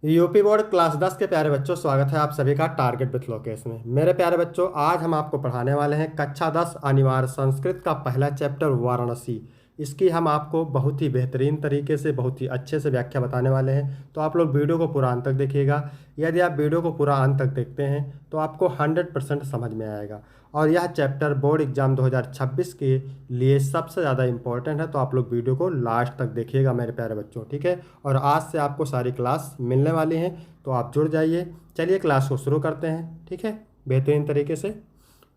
UP board class 10 के प्यारे बच्चों, स्वागत है आप सभी का टारगेट विथ लोकेश में। मेरे प्यारे बच्चों, आज हम आपको पढ़ाने वाले हैं कक्षा 10 अनिवार्य संस्कृत का पहला चैप्टर वाराणसी। इसकी हम आपको बहुत ही बेहतरीन तरीके से, बहुत ही अच्छे से व्याख्या बताने वाले हैं। तो आप लोग वीडियो को पूरा अंत तक देखिएगा। यदि आप वीडियो को पूरा अंत तक देखते हैं तो आपको 100% समझ में आएगा। और यह चैप्टर बोर्ड एग्जाम 2026 के लिए सबसे ज़्यादा इम्पोर्टेंट है। तो आप लोग वीडियो को लास्ट तक देखिएगा मेरे प्यारे बच्चों, ठीक है। और आज से आपको सारी क्लास मिलने वाली हैं, तो आप जुड़ जाइए। चलिए क्लास को शुरू करते हैं, ठीक है, बेहतरीन तरीके से।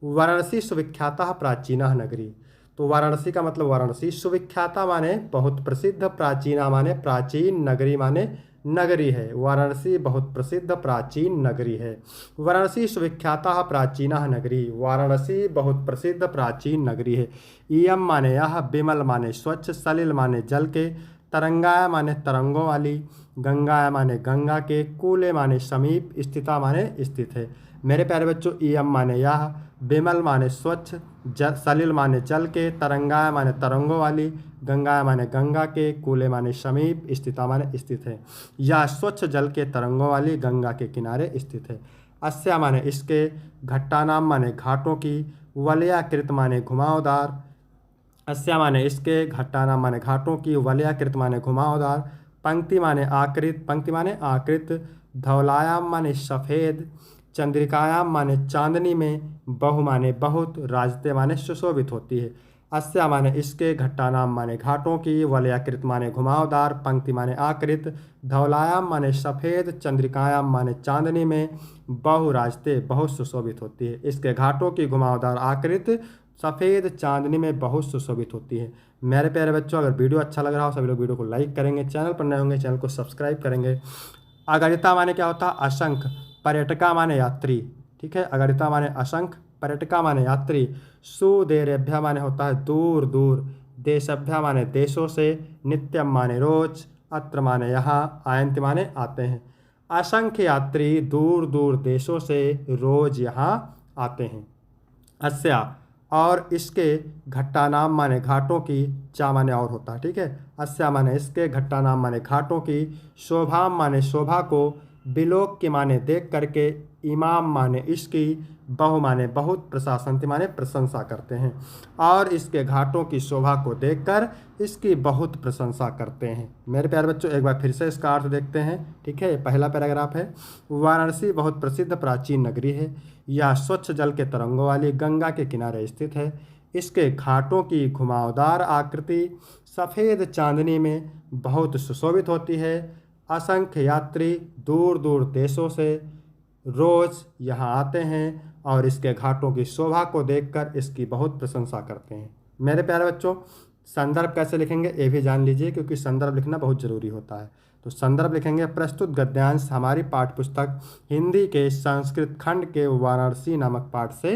वाराणसी सुविख्याता प्राचीना नगरी। तो वाराणसी का मतलब वाराणसी, सुविख्याता माने बहुत प्रसिद्ध, प्राचीना माने प्राचीन, नगरी माने नगरी है। वाराणसी बहुत प्रसिद्ध प्राचीन नगरी है। वाराणसी सुविख्याता प्राचीना नगरी, वाराणसी बहुत प्रसिद्ध प्राचीन नगरी है। इयम माने यह, बिमल माने स्वच्छ, सलिल माने जल के, तरंगाया माने तरंगों वाली, गंगाया माने गंगा के, कूले माने समीप, स्थिता माने स्थित है। मेरे प्यारे बच्चों, इयम माने यह, बिमल माने स्वच्छ, सलिल माने जल के, तरंगाया माने तरंगों वाली, गंगाया माने गंगा के, कूले माने समीप, स्थिता माने स्थित है। यह स्वच्छ जल के तरंगों वाली गंगा के किनारे स्थित है। अस्या माने इसके, घट्टानाम माने घाटों की, वलयाकृत माने घुमावदार, अस्या माने इसके, घट्टानाम माने घाटों की, वलयाकृत माने घुमावदार, पंक्ति माने आकृत, पंक्ति माने आकृत, धवलायाम माने सफ़ेद, चंद्रिकायाम माने चांदनी में, बहु माने बहुत, राजते माने सुशोभित होती है। अस्या माने इसके, घट्टानाम माने घाटों की, वलयाकृत माने घुमावदार, पंक्ति माने आकृत, धवलायाम माने सफ़ेद, चंद्रिकायाम माने चांदनी में, बहु राजते बहुत सुशोभित होती है। इसके घाटों की घुमावदार आकृत सफ़ेद चांदनी में बहुत सुशोभित होती है। मेरे प्यारे बच्चों, अगर वीडियो अच्छा लग रहा हो सभी लोग वीडियो को लाइक करेंगे, चैनल पर नए होंगे चैनल को सब्सक्राइब करेंगे। अगणिता माने क्या होता है? असंख्य, पर्यटका माने यात्री, ठीक है। अगणिता माने असंख्य, पर्यटका माने यात्री, सुदेरेभ्य माने होता है दूर दूर, देशभ्य माने देशों से, नित्यम माने रोज, अत्र माने यहाँ, आयंत माने आते हैं। असंख्य यात्री दूर दूर देशों से रोज यहाँ आते हैं। अस्या, और इसके, घट्टानाम माने घाटों की, चा माने और होता है, ठीक है। अस्या माने इसके, घट्टानाम माने घाटों की, शोभाम माने शोभा को, बिलोक के माने देख करके, इमाम माने इसकी, बहु माने बहुत, प्रशंसन्ति माने प्रशंसा करते हैं। और इसके घाटों की शोभा को देखकर इसकी बहुत प्रशंसा करते हैं। मेरे प्यारे बच्चों, एक बार फिर से इसका अर्थ देखते हैं, ठीक है। पहला पैराग्राफ है, वाराणसी बहुत प्रसिद्ध प्राचीन नगरी है। यह स्वच्छ जल के तरंगों वाली गंगा के किनारे स्थित है। इसके घाटों की घुमावदार आकृति सफ़ेद चांदनी में बहुत सुशोभित होती है। असंख्य यात्री दूर दूर देशों से रोज़ यहाँ आते हैं और इसके घाटों की शोभा को देखकर इसकी बहुत प्रशंसा करते हैं। मेरे प्यारे बच्चों, संदर्भ कैसे लिखेंगे ये भी जान लीजिए, क्योंकि संदर्भ लिखना बहुत ज़रूरी होता है। तो संदर्भ लिखेंगे, प्रस्तुत गद्यांश हमारी पाठ्यपुस्तक हिंदी के संस्कृत खंड के वाराणसी नामक पाठ से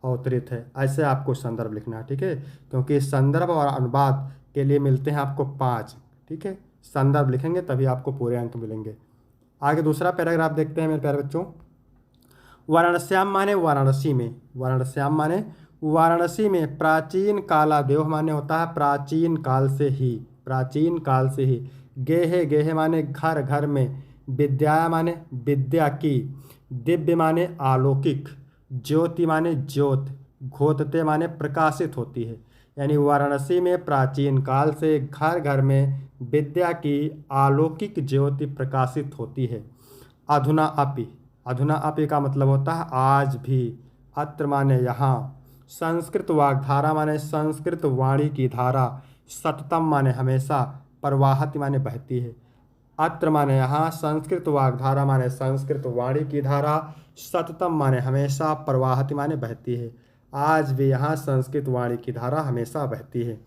अवतरित है। ऐसे आपको संदर्भ लिखना है, ठीक है। क्योंकि संदर्भ और अनुवाद के लिए मिलते हैं आपको 5, ठीक है। संदर्भ लिखेंगे तभी आपको पूरे अंक मिलेंगे। आगे दूसरा पैराग्राफ देखते हैं मेरे प्यारे बच्चों। वाराणस्याम माने वाराणसी में, वाराणस्याम माने वाराणसी में, प्राचीन काला देव माने होता है प्राचीन काल से ही, प्राचीन काल से ही। गेहे, गेहे माने घर, घर में। विद्या माने विद्या की। दिव्य माने अलौकिक। ज्योति माने ज्योत। घोतते माने प्रकाशित होती है। यानी वाराणसी में प्राचीन काल से घर घर में विद्या की अलौकिक ज्योति प्रकाशित होती है। अधुना अपि, अधुना अपि का मतलब होता है आज भी। अत्र माने यहाँ। संस्कृत वाग्धारा माने संस्कृत वाणी की धारा। सततम माने हमेशा। प्रवाहति माने बहती है। अत्र माने यहाँ, संस्कृत वाग्धारा माने संस्कृत वाणी की धारा, सततम माने हमेशा, प्रवाहति माने बहती है। आज भी यहाँ संस्कृत वाणी की धारा हमेशा बहती है,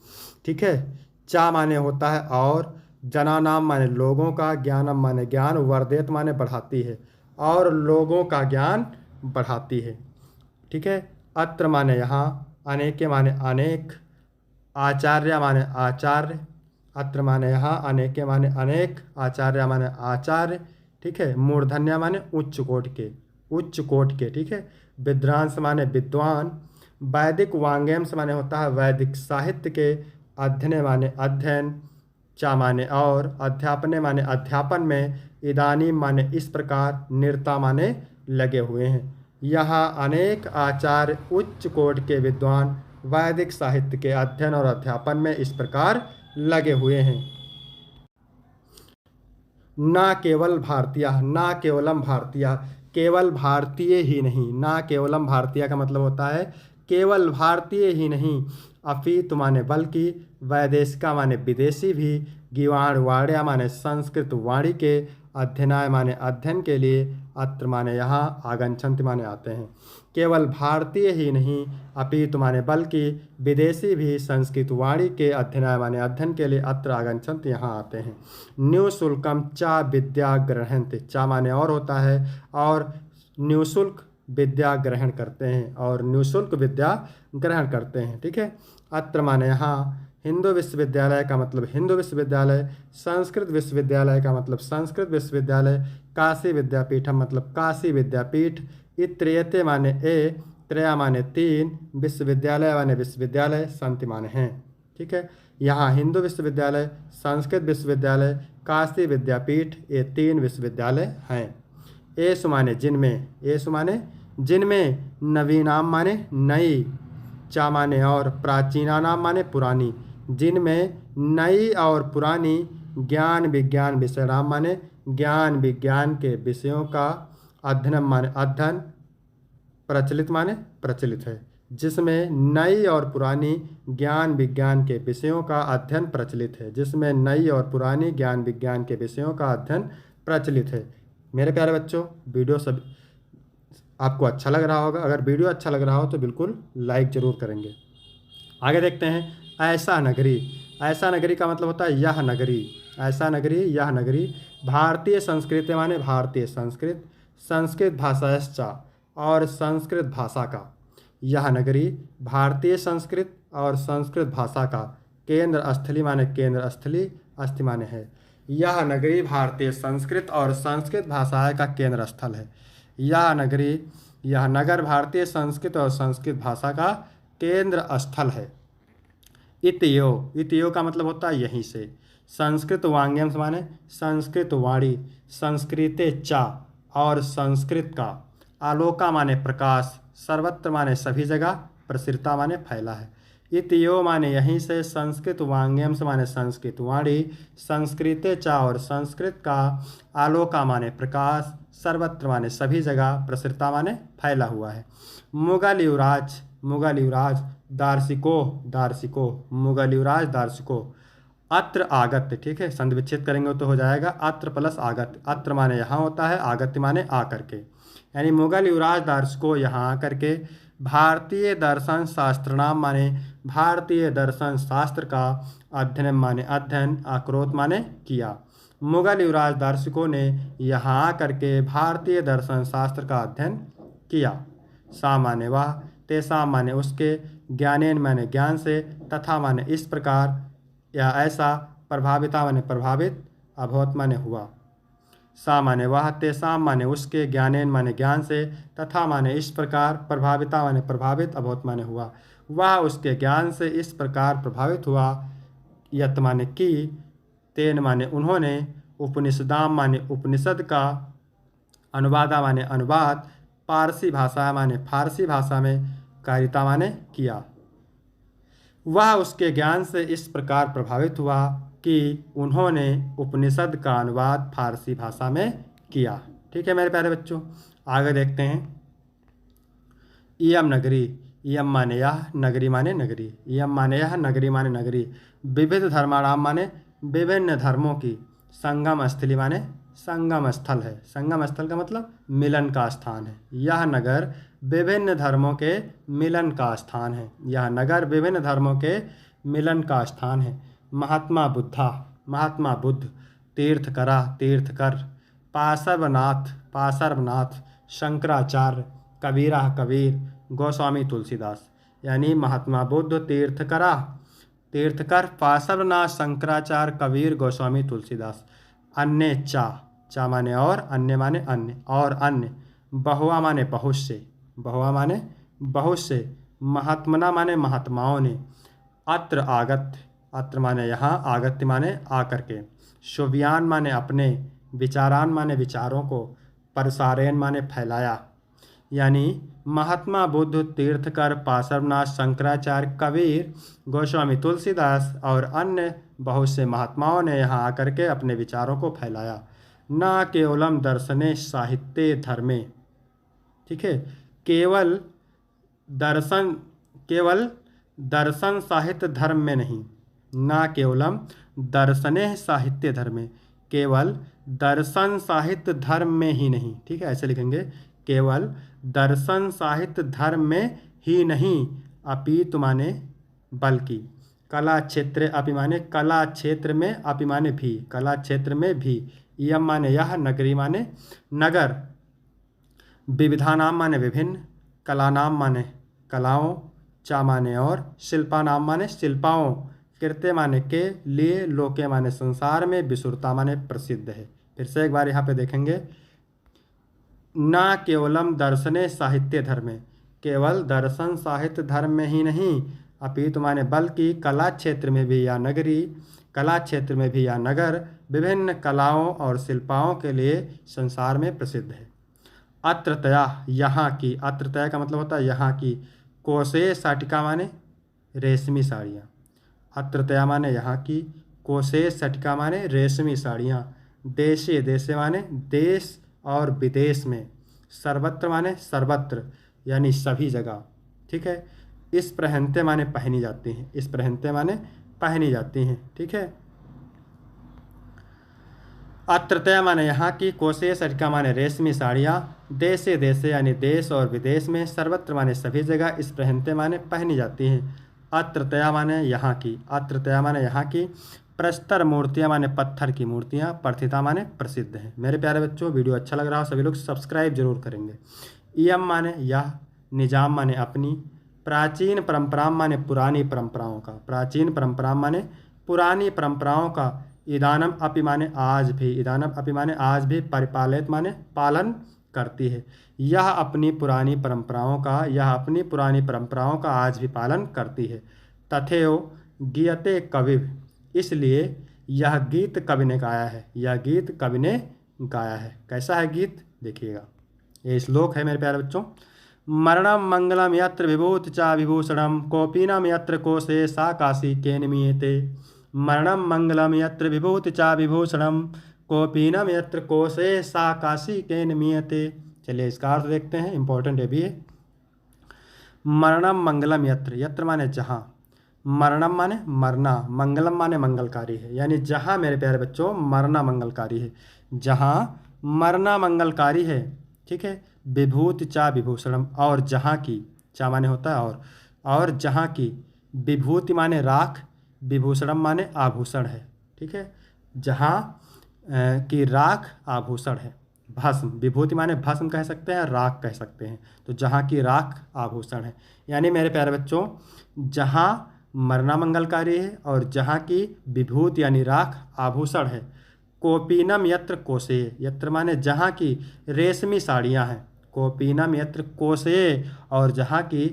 ठीक है। चा माने होता है और, जनानाम माने लोगों का, ज्ञानम माने ज्ञान, वर्धेत माने बढ़ाती है, और लोगों का ज्ञान बढ़ाती है, ठीक है। अत्र माने यहाँ, अनेके माने अनेक, आचार्य माने आचार्य, अत्र माने यहाँ, अनेके माने अनेक, आचार्य माने आचार्य, ठीक है। मूर्धन्य माने उच्च कोटि के, उच्च कोटि के, ठीक है। विद्वांस माने विद्वान। वैदिक वांग्यंश माने होता है वैदिक साहित्य के। अध्ययन माने अध्ययन। चा माने और, अध्यापने माने अध्यापन में, इदानीं माने इस प्रकार, निरता माने लगे हुए हैं। यहाँ अनेक आचार्य उच्च कोटि के विद्वान वैदिक साहित्य के अध्ययन और अध्यापन में इस प्रकार लगे हुए हैं। ना केवल भारतीय, ना केवलम भारतीय, केवल भारतीय ही नहीं। ना केवलम भारतीय का मतलब होता है केवल भारतीय ही नहीं, अपितु माने बल्कि, वैदेशिका माने विदेशी भी, गीवाण वाण्या माने संस्कृत वाणी के, अध्ययनाय माने अध्ययन के लिए, अत्र माने यहाँ, आगच्छन्ति माने आते हैं। केवल भारतीय ही नहीं, अपितु माने बल्कि, विदेशी भी संस्कृत वाणी के, अध्ययनाय माने अध्ययन के लिए, अत्र आगच्छन्ति यहाँ आते हैं। निःशुल्कम चा विद्या ग्रहणन्ति, चा माने और होता है, और निःशुल्क विद्या ग्रहण करते हैं, और निःशुल्क विद्या ग्रहण करते हैं। ठीक है। अत्र माने यहाँ, हिंदू विश्वविद्यालय का मतलब हिंदू विश्वविद्यालय, संस्कृत विश्वविद्यालय का मतलब संस्कृत विश्वविद्यालय, काशी विद्यापीठम मतलब काशी विद्यापीठ, इत्रेयते माने ए, त्रया माने तीन, विश्वविद्यालय माने विश्वविद्यालय, संति माने हैं। ठीक है। यहाँ हिंदू विश्वविद्यालय, संस्कृत विश्वविद्यालय, काशी विद्यापीठ, ये तीन विश्वविद्यालय हैं। एसु माने जिनमें, एसु माने जिनमें, नवीनाम माने नई, चा माने और, प्राचीना नाम माने पुरानी, जिनमें नई और पुरानी, ज्ञान विज्ञान विषय नाम माने ज्ञान विज्ञान के विषयों का, अध्ययन माने अध्ययन, प्रचलित माने प्रचलित है, जिसमें नई और पुरानी ज्ञान विज्ञान के विषयों का अध्ययन प्रचलित है, जिसमें नई और पुरानी ज्ञान विज्ञान के विषयों का अध्ययन प्रचलित है। मेरे प्यारे बच्चों, वीडियो सब आपको अच्छा लग रहा होगा। अगर वीडियो अच्छा लग रहा हो तो बिल्कुल लाइक ज़रूर करेंगे। आगे देखते हैं। ऐसा नगरी, ऐसा नगरी का मतलब होता है यह नगरी, ऐसा नगरी, यह नगरी, भारतीय संस्कृति माने भारतीय संस्कृत, संस्कृत भाषाश्चा और संस्कृत भाषा का, यह नगरी भारतीय संस्कृत और संस्कृत भाषा का, केंद्र स्थली माने केंद्र स्थली, अस्थि माने है। यह नगरी भारतीय संस्कृत और संस्कृत भाषा का केंद्र स्थल है। यह नगरी, यह नगर भारतीय संस्कृत और संस्कृत भाषा का केंद्र स्थल है। इतयो, इतयो का मतलब होता है यहीं से। संस्कृत वांग्यम माने संस्कृत वाणी, संस्कृते चा और संस्कृत का, आलोका माने प्रकाश, सर्वत्र माने सभी जगह, प्रसृता माने फैला है। इतयो माने यहीं से, संस्कृत वांग्यम माने संस्कृत वाणी, संस्कृते चा और संस्कृत का, आलोका माने प्रकाश, सर्वत्र माने सभी जगह, प्रसृता माने फैला हुआ है। मुगल युवराज, मुगल युवराज, दार्शिको, दार्शिको, मुगल युवराज दार्शिको, अत्र आगत्य। ठीक है। संधि विच्छेद करेंगे तो हो जाएगा अत्र प्लस आगत्य। अत्र माने यहाँ होता है, आगत्य माने आकर के, यानी मुगल युवराज दार्शिको यहाँ आकर के, भारतीय दर्शन शास्त्र नाम माने भारतीय दर्शन शास्त्र का, अध्ययन माने अध्ययन, आक्रोत माने किया। मुगल युवराज दार्शिकों ने यहाँ आकर के भारतीय दर्शन शास्त्र का अध्ययन किया। सा माने वह, तेसा माने उसके, ज्ञानेन माने ज्ञान से, तथा माने इस प्रकार, या ऐसा, प्रभाविता माने प्रभावित, अभवत माने हुआ। सा माने वह, तेसाम माने उसके, ज्ञानेन माने ज्ञान से, तथा माने इस प्रकार, प्रभाविता माने प्रभावित, अभवत माने हुआ। वह उसके ज्ञान से इस प्रकार प्रभावित हुआ। यत माने की, तेन माने उन्होंने, उपनिषदाम माने उपनिषद का, अनुवादा माने अनुवाद, पारसी भाषा माने फारसी भाषा में, कारिता माने किया। वह उसके ज्ञान से इस प्रकार प्रभावित हुआ कि उन्होंने उपनिषद का अनुवाद फारसी भाषा में किया। ठीक है मेरे प्यारे बच्चों, आगे देखते हैं। इयम नगरी, इयम माने यह, नगरी माने नगरी, इयम माने यह, नगरी माने नगरी, विविध धर्माणाम माने विभिन्न धर्मों की, संगम स्थली माने संगम स्थल है। संगम स्थल का मतलब मिलन का स्थान है। यह नगर विभिन्न धर्मों के मिलन का स्थान है। यह नगर विभिन्न धर्मों के मिलन का स्थान है। महात्मा बुद्धा, महात्मा बुद्ध, तीर्थकरा, तीर्थकर, पार्श्वनाथ, पार्श्वनाथ, शंकराचार्य, कबीरा, कबीर, गोस्वामी तुलसीदास, यानी महात्मा बुद्ध, तीर्थकरा, तीर्थकर, पार्श्वनाथ, शंकराचार्य, कबीर, गोस्वामी तुलसीदास। अन्य चा, चा माने और, अन्य माने अन्य, और अन्य। बहुआ माने बहुत से, बहुआ माने बहुत से। महात्मना माने महात्माओं ने। अत्र आगत्य, अत्र माने यहाँ, आगत्य माने आकर के। शुभयान माने अपने, विचारान माने विचारों को, प्रसारेण माने फैलाया। यानी महात्मा बुद्ध, तीर्थकर, पार्श्वनाथ, शंकराचार्य, कबीर, गोस्वामी तुलसीदास और अन्य बहुत से महात्माओं ने यहाँ आकर के अपने विचारों को फैलाया। न केवलम दर्शने साहित्य धर्मे, ठीक है, केवल दर्शन साहित्य धर्म में नहीं, न केवलम दर्शने साहित्य धर्मे, केवल दर्शन साहित्य धर्म में ही नहीं, ठीक है, ऐसे लिखेंगे, केवल दर्शन साहित्य धर्म में ही नहीं, अपितु माने बल्कि, कला क्षेत्र अपि माने कला क्षेत्र में, अपि माने भी, कला क्षेत्र में भी, यम माने यह, नगरी माने नगर, विविधानाम माने विभिन्न, कलानाम माने कलाओं, चा माने और, शिल्पानाम माने शिल्पाओं, कृत्य माने के लिए, लोके माने संसार में, विश्रुता माने प्रसिद्ध है। फिर से एक बार यहाँ पे देखेंगे, न केवलम दर्शने साहित्य धर्मे, केवल दर्शन साहित्य धर्म में ही नहीं, अपितु माने बल्कि कला क्षेत्र में भी या नगरी, कला क्षेत्र में भी या नगर, विभिन्न कलाओं और शिल्पाओं के लिए संसार में प्रसिद्ध है। अत्रतया यहाँ की, अत्रतया का मतलब होता है यहाँ की, कोसे साटिका माने रेशमी साड़ियाँ, अत्रतया माने यहाँ की, कोसे साटिका माने रेशमी साड़ियाँ, देशे, देशे माने देश और विदेश में, सर्वत्र माने सर्वत्र यानी सभी जगह, ठीक है, इस पहनते माने पहनी जाती हैं, इस पहनते माने पहनी जाती हैं, ठीक है। अत्रतया माने यहाँ की, कोसे साटिका माने रेशमी साड़ियाँ, देशे, देशे यानी देश और विदेश में, सर्वत्र माने सभी जगह, इस पहनते माने पहनी जाती हैं। अत्रतया माने यहाँ की, अत्रतया माने यहाँ की, प्रस्तर मूर्तियाँ माने पत्थर की मूर्तियाँ, प्रथिता माने प्रसिद्ध हैं। मेरे प्यारे बच्चों, वीडियो अच्छा लग रहा हो सभी लोग सब्सक्राइब जरूर करेंगे। इयम माने यह, निजाम माने अपनी, प्राचीन परंपरा माने पुरानी परंपराओं का, प्राचीन परंपरा माने पुरानी परंपराओं का, इदानम अपि माने आज भी, इदानम अपि माने आज भी, परिपालित माने पालन करती है। यह अपनी पुरानी परंपराओं का, यह अपनी पुरानी परंपराओं का आज भी पालन करती है। तथेव गीयते कवि, इसलिए यह गीत कवि ने गाया है, यह गीत कवि ने गाया है। कैसा है गीत देखिएगा, ये श्लोक है मेरे प्यारे बच्चों। मरणम मंगलम यत्र विभूति चा विभूषणम, कोपीनम यत्र कोशे सा काशी केनमीयते। मरणम मंगलम यत्र विभूति चा विभूषणम, कोपीनम यत्र कोशे सा काशी केनमीयते। चलिए इसका अर्थ देखते हैं, इंपॉर्टेंट है भी है। मरणम मंगलम यत्र, यत्र माने जहाँ, मरणम माने मरना, मंगलम माने मंगलकारी है, यानी जहाँ मेरे प्यारे बच्चों मरना मंगलकारी है, जहाँ मरना मंगलकारी है, ठीक है। विभूति चा विभूषणम, और जहाँ की, चा माने होता है और जहाँ की, विभूति माने राख, विभूषणम माने आभूषण है, ठीक है, जहाँ की राख आभूषण है। भस्म, विभूति माने भस्म कह सकते हैं, राख कह सकते हैं, तो जहाँ की राख आभूषण है, यानी मेरे प्यारे बच्चों जहाँ मरना मंगलकारी है और जहाँ की विभूति यानी राख आभूषण है। कोपीनम यत्र कोशे, यत्र माने जहाँ की रेशमी साड़ियाँ हैं, कोपीनम यत्र कोशे, और जहाँ की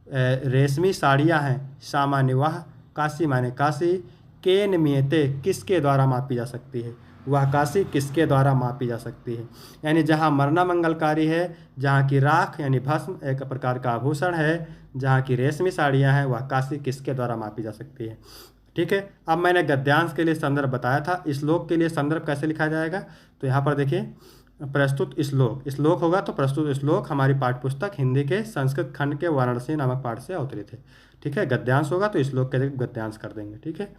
रेशमी साड़ियाँ हैं। सामान्य वह, काशी माने काशी, केन मियते किसके द्वारा मापी जा सकती है, वह काशी किसके द्वारा मापी जा सकती है, यानी जहाँ मरना मंगलकारी है, जहाँ की राख यानी भस्म एक प्रकार का आभूषण है, जहाँ की रेशमी साड़ियाँ हैं, वह काशी किसके द्वारा मापी जा सकती है, ठीक है। अब मैंने गद्यांश के लिए संदर्भ बताया था, श्लोक के लिए संदर्भ कैसे लिखा जाएगा, तो यहाँ पर देखिए प्रस्तुत श्लोक, श्लोक होगा तो प्रस्तुत श्लोक हमारी पाठ्यपुस्तक हिंदी के संस्कृत खंड के वाराणसी नामक पाठ से अवतरित है, ठीक है। गद्यांश होगा तो श्लोक के गद्यांश कर देंगे, ठीक है।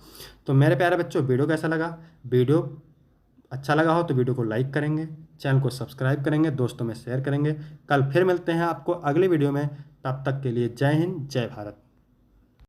तो मेरे प्यारे बच्चों वीडियो कैसा लगा, वीडियो अच्छा लगा हो तो वीडियो को लाइक करेंगे, चैनल को सब्सक्राइब करेंगे, दोस्तों में शेयर करेंगे। कल फिर मिलते हैं आपको अगली वीडियो में, तब तक के लिए जय हिंद जय भारत।